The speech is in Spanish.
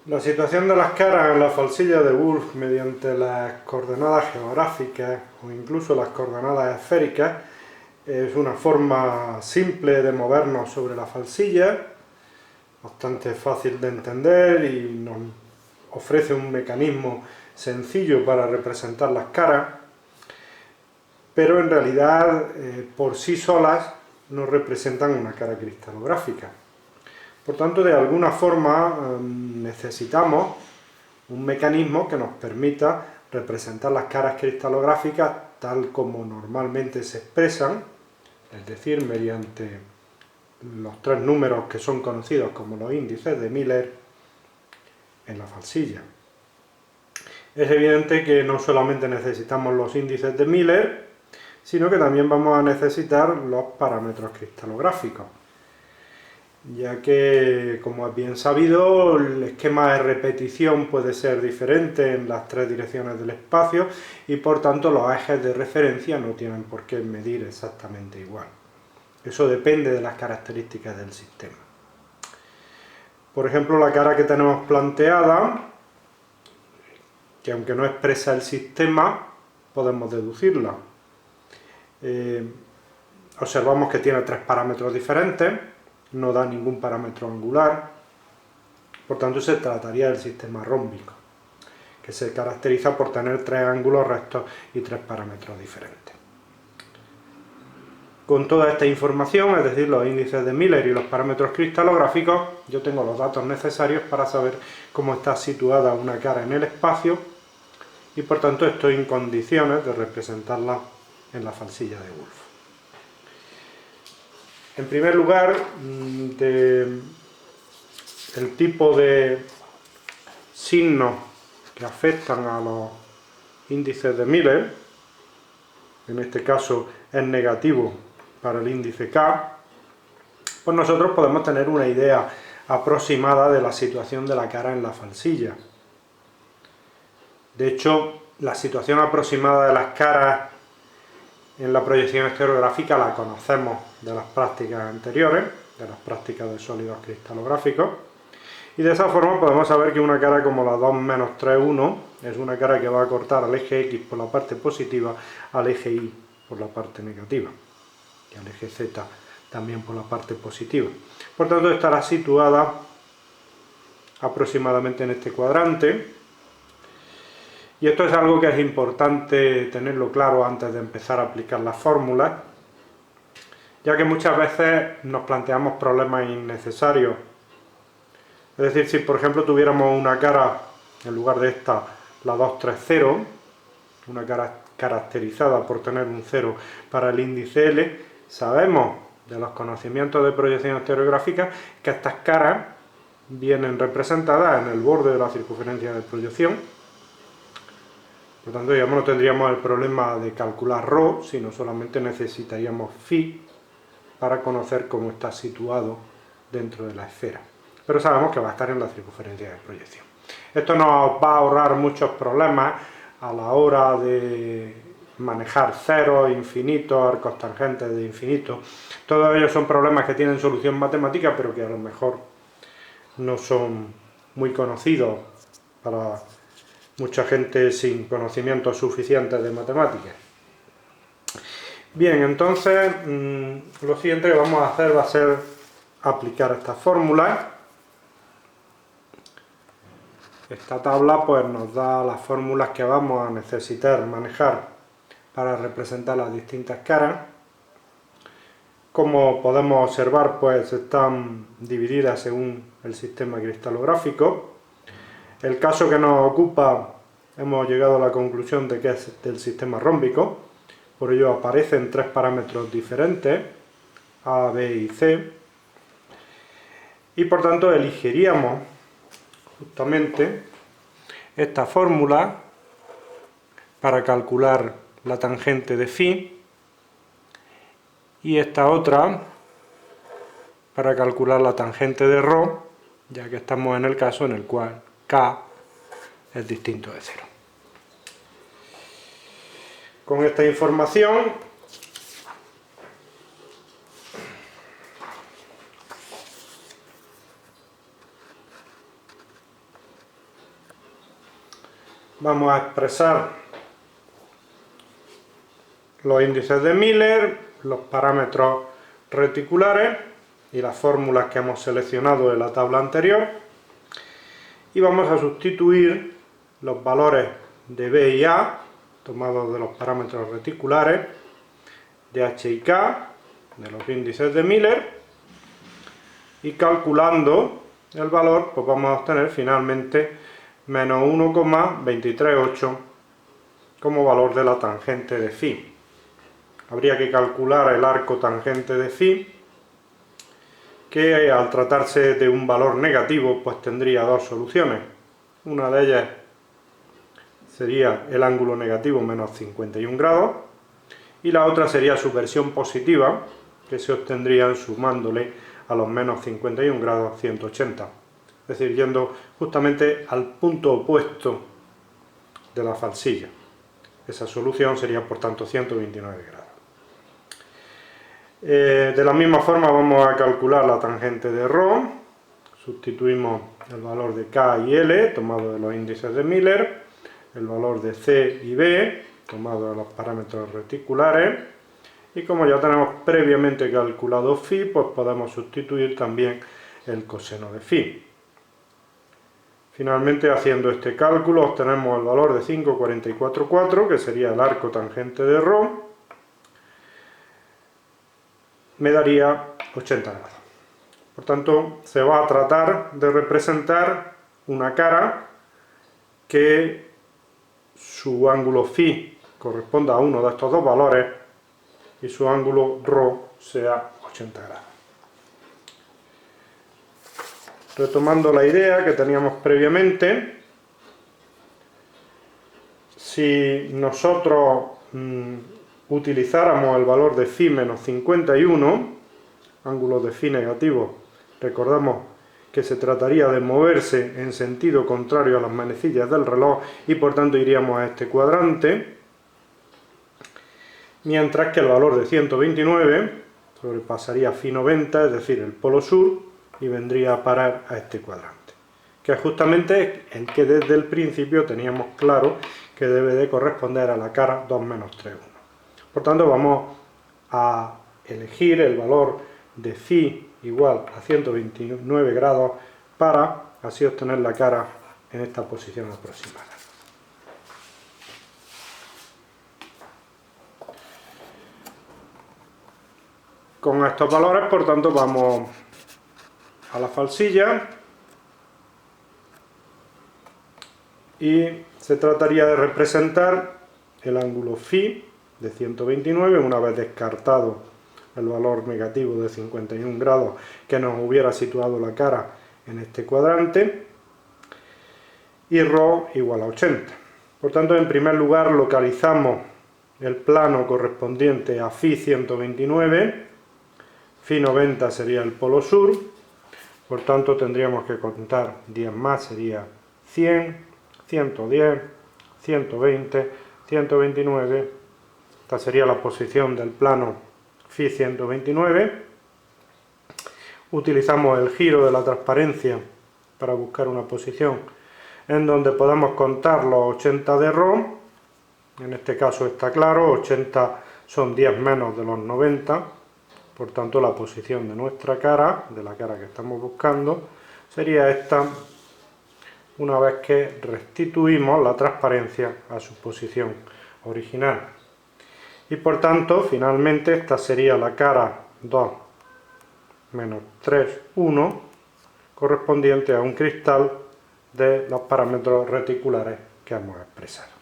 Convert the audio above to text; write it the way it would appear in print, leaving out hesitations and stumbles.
La situación de las caras en la falsilla de Wolf mediante las coordenadas geográficas o incluso las coordenadas esféricas es una forma simple de movernos sobre la falsilla, bastante fácil de entender y nos ofrece un mecanismo sencillo para representar las caras, pero en realidad por sí solas no representan una cara cristalográfica. Por tanto, de alguna forma necesitamos un mecanismo que nos permita representar las caras cristalográficas tal como normalmente se expresan, es decir, mediante los tres números que son conocidos como los índices de Miller en la falsilla. Es evidente que no solamente necesitamos los índices de Miller, sino que también vamos a necesitar los parámetros cristalográficos, ya que, como es bien sabido, el esquema de repetición puede ser diferente en las tres direcciones del espacio y por tanto los ejes de referencia no tienen por qué medir exactamente igual. Eso depende de las características del sistema. Por ejemplo, la cara que tenemos planteada, que aunque no expresa el sistema, podemos deducirla. Observamos que tiene tres parámetros diferentes, no da ningún parámetro angular, por tanto se trataría del sistema rómbico, que se caracteriza por tener tres ángulos rectos y tres parámetros diferentes. Con toda esta información, es decir, los índices de Miller y los parámetros cristalográficos, yo tengo los datos necesarios para saber cómo está situada una cara en el espacio y por tanto estoy en condiciones de representarla en la falsilla de Wolf. En primer lugar, el tipo de signos que afectan a los índices de Miller, en este caso es negativo para el índice K, pues nosotros podemos tener una idea aproximada de la situación de la cara en la falsilla. De hecho, la situación aproximada de las caras en la proyección estereográfica la conocemos de las prácticas anteriores, de las prácticas de sólidos cristalográficos, y de esa forma podemos saber que una cara como la 2 menos 3, 1 es una cara que va a cortar al eje X por la parte positiva, al eje Y por la parte negativa, y al eje Z también por la parte positiva. Por tanto, estará situada aproximadamente en este cuadrante. Y esto es algo que es importante tenerlo claro antes de empezar a aplicar las fórmulas, ya que muchas veces nos planteamos problemas innecesarios. Es decir, si por ejemplo tuviéramos una cara, en lugar de esta, la 230, una cara caracterizada por tener un 0 para el índice L, sabemos de los conocimientos de proyección estereográfica que estas caras vienen representadas en el borde de la circunferencia de proyección. Por tanto, digamos, no tendríamos el problema de calcular ρ, sino solamente necesitaríamos φ para conocer cómo está situado dentro de la esfera. Pero sabemos que va a estar en la circunferencia de proyección. Esto nos va a ahorrar muchos problemas a la hora de manejar ceros, infinitos, arcos tangentes de infinito. Todos ellos son problemas que tienen solución matemática, pero que a lo mejor no son muy conocidos para mucha gente sin conocimientos suficientes de matemáticas. Bien, entonces lo siguiente que vamos a hacer va a ser aplicar estas fórmulas. Esta tabla pues nos da las fórmulas que vamos a necesitar manejar para representar las distintas caras. Como podemos observar, pues están divididas según el sistema cristalográfico. El caso que nos ocupa, hemos llegado a la conclusión de que es del sistema rómbico, por ello aparecen tres parámetros diferentes, A, B y C, y por tanto elegiríamos justamente esta fórmula para calcular la tangente de φ y esta otra para calcular la tangente de ρ, ya que estamos en el caso en el cual K es distinto de 0. Con esta información vamos a expresar los índices de Miller, los parámetros reticulares y las fórmulas que hemos seleccionado en la tabla anterior, y vamos a sustituir los valores de B y A tomados de los parámetros reticulares, de H y K, de los índices de Miller, y calculando el valor pues vamos a obtener finalmente menos 1,238 como valor de la tangente de φ. Habría que calcular el arco tangente de φ, que al tratarse de un valor negativo pues tendría dos soluciones. Una de ellas sería el ángulo negativo menos 51 grados y la otra sería su versión positiva, que se obtendría sumándole a los menos 51 grados 180, es decir, yendo justamente al punto opuesto de la falsilla. Esa solución sería por tanto 129 grados. De la misma forma vamos a calcular la tangente de ρ. Sustituimos el valor de K y L tomado de los índices de Miller, el valor de C y B tomado de los parámetros reticulares, y como ya tenemos previamente calculado φ, pues podemos sustituir también el coseno de φ. Finalmente, haciendo este cálculo, obtenemos el valor de 5,444, que sería el arco tangente de ρ, me daría 80 grados. Por tanto, se va a tratar de representar una cara que su ángulo φ corresponda a uno de estos dos valores y su ángulo ρ sea 80 grados. Retomando la idea que teníamos previamente, si nosotros utilizáramos el valor de φ menos 51, ángulo de φ negativo, recordamos que se trataría de moverse en sentido contrario a las manecillas del reloj y por tanto iríamos a este cuadrante, mientras que el valor de 129 sobrepasaría φ 90, es decir, el polo sur, y vendría a parar a este cuadrante, que es justamente el que desde el principio teníamos claro que debe de corresponder a la cara 2 menos 3, 1. Por tanto, vamos a elegir el valor de φ igual a 129 grados para así obtener la cara en esta posición aproximada. Con estos valores, por tanto, vamos a la falsilla y se trataría de representar el ángulo φ de 129 una vez descartado el valor negativo de 51 grados que nos hubiera situado la cara en este cuadrante, y ρ igual a 80. Por tanto, en primer lugar localizamos el plano correspondiente a φ 129, φ 90 sería el polo sur, por tanto tendríamos que contar 10 más, sería 100, 110, 120, 129, esta sería la posición del plano φ 129. Utilizamos el giro de la transparencia para buscar una posición en donde podamos contar los 80 de ρ. En este caso está claro, 80 son 10 menos de los 90, por tanto la posición de nuestra cara, de la cara que estamos buscando, sería esta, una vez que restituimos la transparencia a su posición original. Y por tanto, finalmente, esta sería la cara 2 menos 3, 1, correspondiente a un cristal de los parámetros reticulares que hemos expresado.